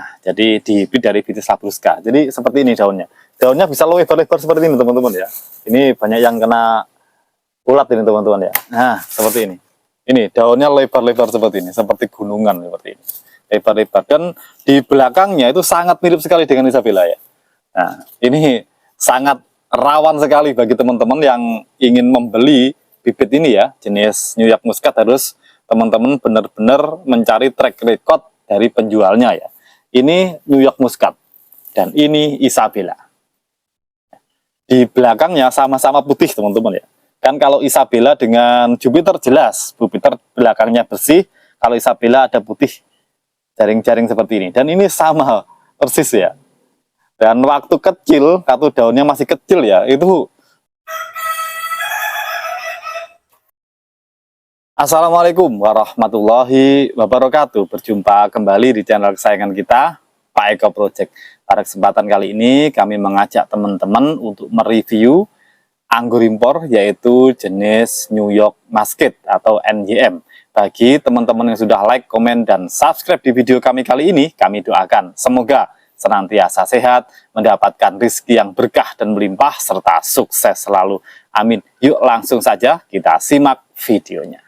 Nah, jadi dibibit dari Vitis labrusca. Jadi seperti ini daunnya. Daunnya bisa lebar-lebar seperti ini teman-teman ya. Ini banyak yang kena ulat ini teman-teman ya. Nah, seperti ini. Ini daunnya lebar-lebar seperti ini, seperti gunungan seperti ini. Lebar-lebar, dan di belakangnya itu sangat mirip sekali dengan Isabella ya. Nah, ini sangat rawan sekali bagi teman-teman yang ingin membeli bibit ini ya, jenis New York Muscat. Harus teman-teman benar-benar mencari track record dari penjualnya ya. Ini New York Muscat dan ini Isabella. Di belakangnya sama-sama putih teman-teman ya. Kan kalau Isabella dengan Jupiter jelas, Jupiter belakangnya bersih, kalau Isabella ada putih jaring-jaring seperti ini. Dan ini sama persis ya. Dan waktu kecil, waktu daunnya masih kecil ya, itu. Assalamualaikum warahmatullahi wabarakatuh. Berjumpa kembali di channel kesayangan kita, Pak Eko Project. Pada kesempatan kali ini kami mengajak teman-teman untuk mereview anggur impor, yaitu jenis New York Muscat atau NYM. Bagi teman-teman yang sudah like, komen, dan subscribe di video kami kali ini, kami doakan semoga senantiasa sehat, mendapatkan rezeki yang berkah dan melimpah, serta sukses selalu. Amin. Yuk langsung saja kita simak videonya.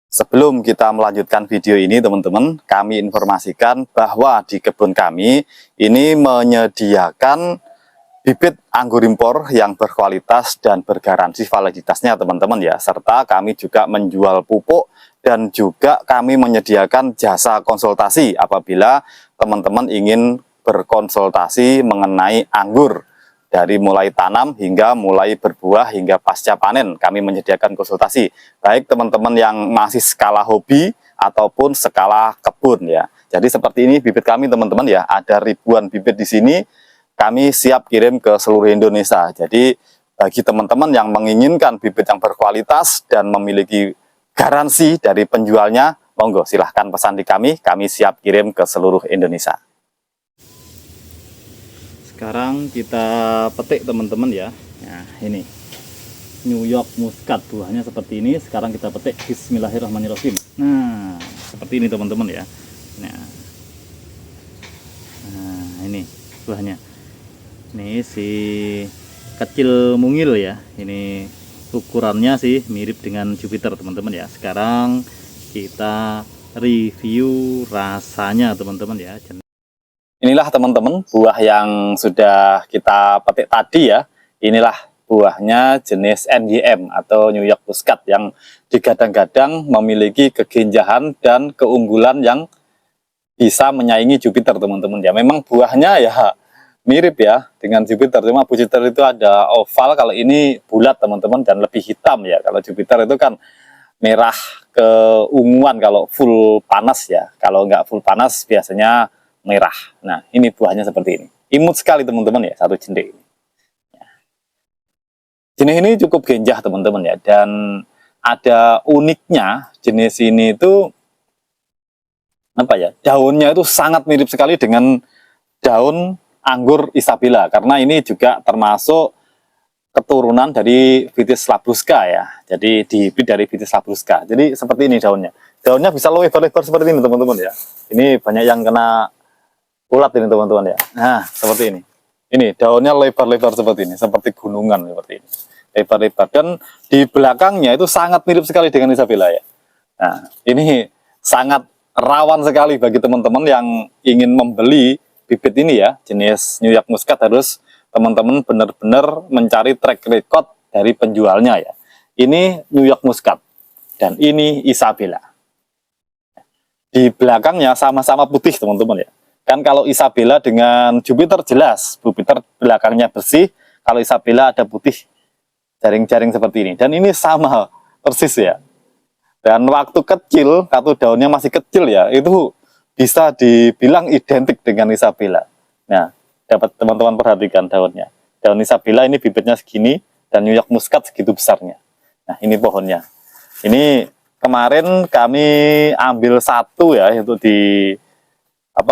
Sebelum kita melanjutkan video ini teman-teman, kami informasikan bahwa di kebun kami ini menyediakan bibit anggur impor yang berkualitas dan bergaransi validitasnya teman-teman ya. Serta kami juga menjual pupuk dan juga kami menyediakan jasa konsultasi apabila teman-teman ingin berkonsultasi mengenai anggur. Dari mulai tanam hingga mulai berbuah hingga pasca panen, kami menyediakan konsultasi. Baik teman-teman yang masih skala hobi ataupun skala kebun ya. Jadi seperti ini bibit kami teman-teman ya. Ada ribuan bibit di sini. Kami siap kirim ke seluruh Indonesia. Jadi bagi teman-teman yang menginginkan bibit yang berkualitas dan memiliki garansi dari penjualnya, monggo silahkan pesan di kami siap kirim ke seluruh Indonesia. Sekarang kita petik teman-teman ya. Nah, ini New York Muscat, buahnya seperti ini. Sekarang kita petik. Bismillahirrahmanirrahim. Nah, seperti ini teman-teman ya. Nah, ini buahnya. Ini si kecil mungil ya. Ini ukurannya sih mirip dengan Jupiter teman-teman ya. Sekarang kita review rasanya teman-teman ya. Inilah teman-teman buah yang sudah kita petik tadi ya. Inilah buahnya jenis NYM atau New York Muscat yang digadang-gadang memiliki keginjahan dan keunggulan yang bisa menyaingi Jupiter teman-teman ya. Memang buahnya ya mirip ya dengan Jupiter, cuma Jupiter itu ada oval, kalau ini bulat teman-teman dan lebih hitam ya. Kalau Jupiter itu kan merah keunguan kalau full panas ya. Kalau nggak full panas biasanya merah. Nah, ini buahnya seperti ini. Imut sekali teman-teman ya, satu jentik ini. Jenis ini cukup genjah teman-teman ya, dan ada uniknya jenis ini itu apa ya? Daunnya itu sangat mirip sekali dengan daun anggur Isabella, karena ini juga termasuk keturunan dari Vitis labrusca ya. Jadi dibibit dari Vitis labrusca. Jadi seperti ini daunnya. Daunnya bisa lebar-lebar seperti ini teman-teman ya. Ini banyak yang kena ulat ini teman-teman ya. Nah, seperti ini. Ini daunnya lebar-lebar seperti ini, seperti gunungan seperti ini. Lebar-lebar, dan di belakangnya itu sangat mirip sekali dengan Isabella ya. Nah, ini sangat rawan sekali bagi teman-teman yang ingin membeli bibit ini ya, jenis New York Muscat. Harus teman-teman benar-benar mencari track record dari penjualnya ya. Ini New York Muscat dan ini Isabella. Di belakangnya sama-sama putih teman-teman ya. Kan kalau Isabella dengan Jupiter jelas, Jupiter belakangnya bersih, kalau Isabella ada putih jaring-jaring seperti ini. Dan ini sama persis ya. Dan waktu kecil, waktu daunnya masih kecil ya, itu bisa dibilang identik dengan Isabella. Nah, dapat teman-teman perhatikan daunnya. Daun Isabella ini bibitnya segini, dan New York Muscat segitu besarnya. Nah, ini pohonnya. Ini kemarin kami ambil satu ya, itu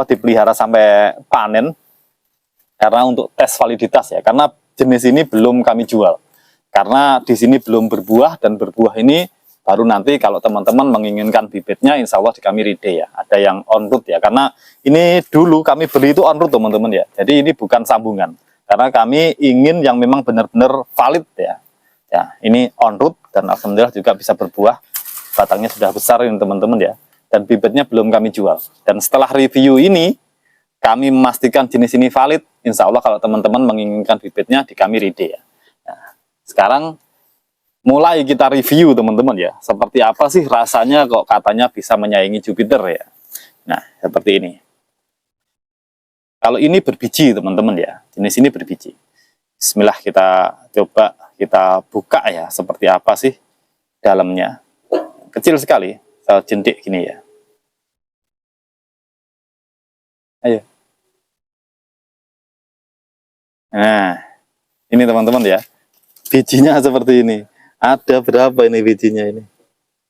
dipelihara sampai panen, karena untuk tes validitas ya. Karena jenis ini belum kami jual, karena di sini belum berbuah, dan berbuah ini Baru nanti kalau teman-teman menginginkan bibitnya, insya Allah di kami Ride ya. Ada yang on root ya, karena ini dulu kami beli itu on root teman-teman ya. Jadi ini bukan sambungan, karena kami ingin yang memang benar-benar valid ya. Ya, ini on root dan alhamdulillah juga bisa berbuah. Batangnya sudah besar ini teman-teman ya. Dan bibitnya belum kami jual. Dan setelah review ini, kami memastikan jenis ini valid. Insya Allah kalau teman-teman menginginkan bibitnya di kami Ride ya. Nah, sekarang mulai kita review teman-teman ya. Seperti apa sih rasanya kok katanya bisa menyaingi Jupiter ya. Nah, seperti ini. Kalau ini berbiji teman-teman ya. Jenis ini berbiji. Bismillah, kita coba kita buka ya. Seperti apa sih dalamnya. Kecil sekali. Jentik gini ya. Ayo. Nah, ini teman-teman ya, bijinya seperti ini. Ada berapa ini bijinya ini?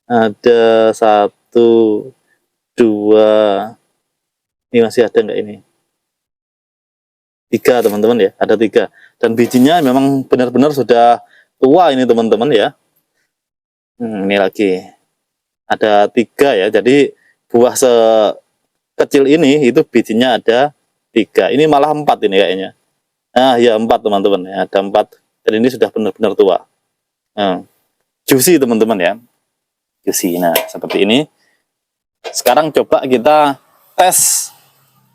Ada 1, 2, ini masih ada nggak ini? 3 teman-teman ya, ada 3. Dan bijinya memang benar-benar sudah tua ini teman-teman ya. Ini lagi, ada 3 ya, jadi buah sekecil ini itu bijinya ada 3. Ini malah 4 ini kayaknya. Nah ya 4 teman-teman ya, ada 4 dan ini sudah benar-benar tua. Juicy teman-teman ya, juicy. Nah seperti ini. Sekarang coba kita tes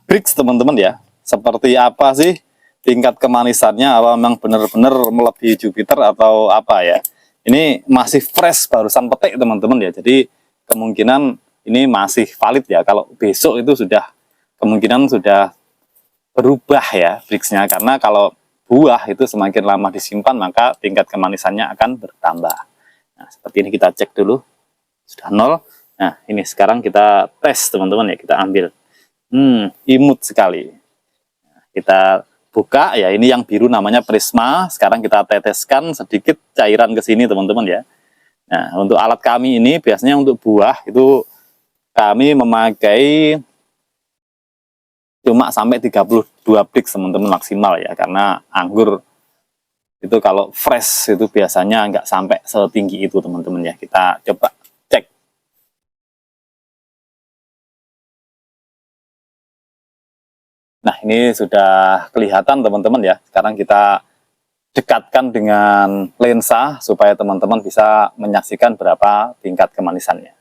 Brix teman-teman ya, seperti apa sih tingkat kemanisannya, apa memang benar-benar melebihi Jupiter atau apa ya. Ini masih fresh, barusan petik teman-teman ya, jadi kemungkinan ini masih valid ya. Kalau besok itu sudah kemungkinan sudah berubah ya Brixnya, karena kalau buah itu semakin lama disimpan maka tingkat kemanisannya akan bertambah. Nah seperti ini, kita cek dulu sudah 0. Nah ini sekarang kita tes teman-teman ya, kita ambil. Imut sekali. Nah, kita buka ya, ini yang biru namanya Prisma. Sekarang kita teteskan sedikit cairan ke sini teman-teman ya. Nah untuk alat kami ini biasanya untuk buah itu kami memakai cuma sampai 32 Brix teman-teman maksimal ya, karena anggur itu kalau fresh itu biasanya nggak sampai setinggi itu teman-teman ya. Kita coba cek. Nah ini sudah kelihatan teman-teman ya. Sekarang kita dekatkan dengan lensa supaya teman-teman bisa menyaksikan berapa tingkat kemanisannya.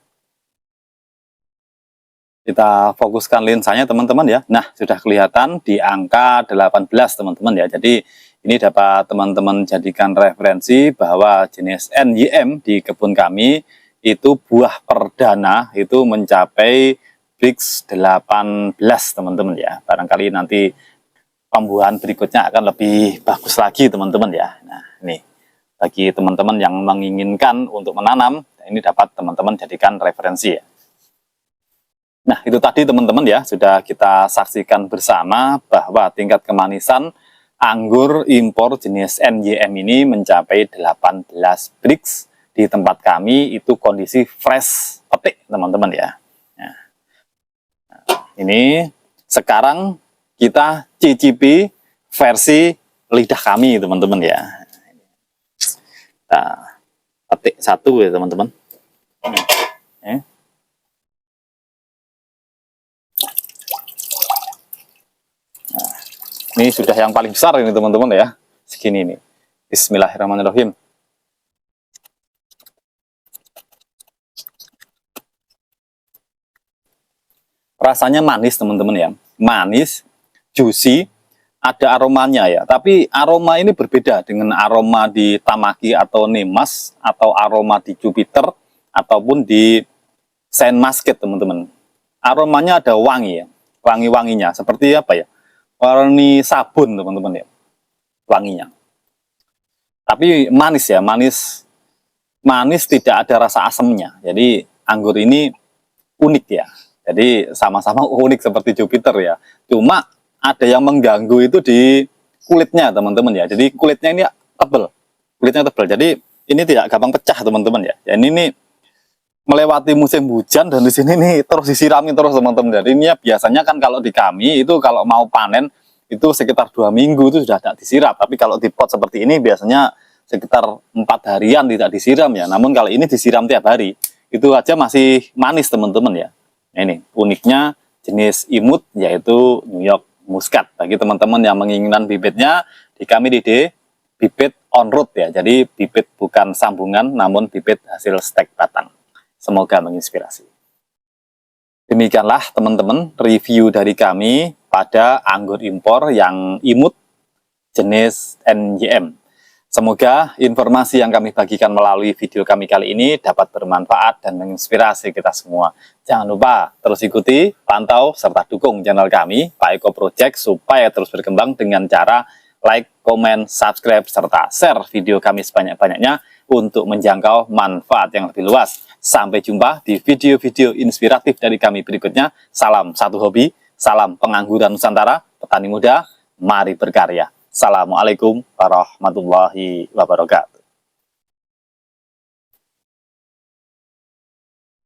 Kita fokuskan lensanya teman-teman ya. Nah sudah kelihatan di angka 18 teman-teman ya. Jadi ini dapat teman-teman jadikan referensi bahwa jenis NYM di kebun kami itu buah perdana itu mencapai Brix 18 teman-teman ya. Barangkali nanti pembuahan berikutnya akan lebih bagus lagi teman-teman ya. Nah ini bagi teman-teman yang menginginkan untuk menanam, ini dapat teman-teman jadikan referensi ya. Nah itu tadi teman-teman ya, sudah kita saksikan bersama bahwa tingkat kemanisan anggur impor jenis NYM ini mencapai 18 Brix di tempat kami, itu kondisi fresh petik teman-teman ya. Nah, ini sekarang kita cicipi versi lidah kami teman-teman ya. Kita petik satu ya teman-teman. Ini sudah yang paling besar ini teman-teman ya, segini nih. Bismillahirrahmanirrahim. Rasanya manis teman-teman ya, manis, juicy, ada aromanya ya. Tapi aroma ini berbeda dengan aroma di Tamaki atau Nemas, atau aroma di Jupiter, ataupun di Saint Muscat teman-teman. Aromanya ada wangi ya, wangi-wanginya. Seperti apa ya? Warni sabun teman-teman ya, wanginya. Tapi manis ya, manis tidak ada rasa asamnya. Jadi anggur ini unik ya. Jadi sama-sama unik seperti Jupiter ya. Cuma ada yang mengganggu itu di kulitnya teman-teman ya. Jadi kulitnya ini tebal, kulitnya tebal. Jadi ini tidak gampang pecah teman-teman ya. Dan ini melewati musim hujan dan di sini nih terus disirami terus teman-teman. Jadi ini ya, biasanya kan kalau di kami itu kalau mau panen itu sekitar 2 minggu itu sudah tidak disiram. Tapi kalau di pot seperti ini biasanya sekitar 4 harian tidak disiram ya. Namun kalau ini disiram tiap hari, itu aja masih manis teman-teman ya. Nah, ini uniknya jenis imut yaitu New York Muscat. Bagi teman-teman yang menginginkan bibitnya, di kami di bibit on root ya. Jadi bibit bukan sambungan, namun bibit hasil stek batang. Semoga menginspirasi. Demikianlah teman-teman review dari kami pada anggur impor yang imut jenis NYM. Semoga informasi yang kami bagikan melalui video kami kali ini dapat bermanfaat dan menginspirasi kita semua. Jangan lupa terus ikuti, pantau, serta dukung channel kami, Pak Eko Project, supaya terus berkembang dengan cara like, komen, subscribe, serta share video kami sebanyak-banyaknya untuk menjangkau manfaat yang lebih luas. Sampai jumpa di video-video inspiratif dari kami berikutnya. Salam satu hobi, salam pengangguran Nusantara, petani muda, mari berkarya. Assalamualaikum warahmatullahi wabarakatuh.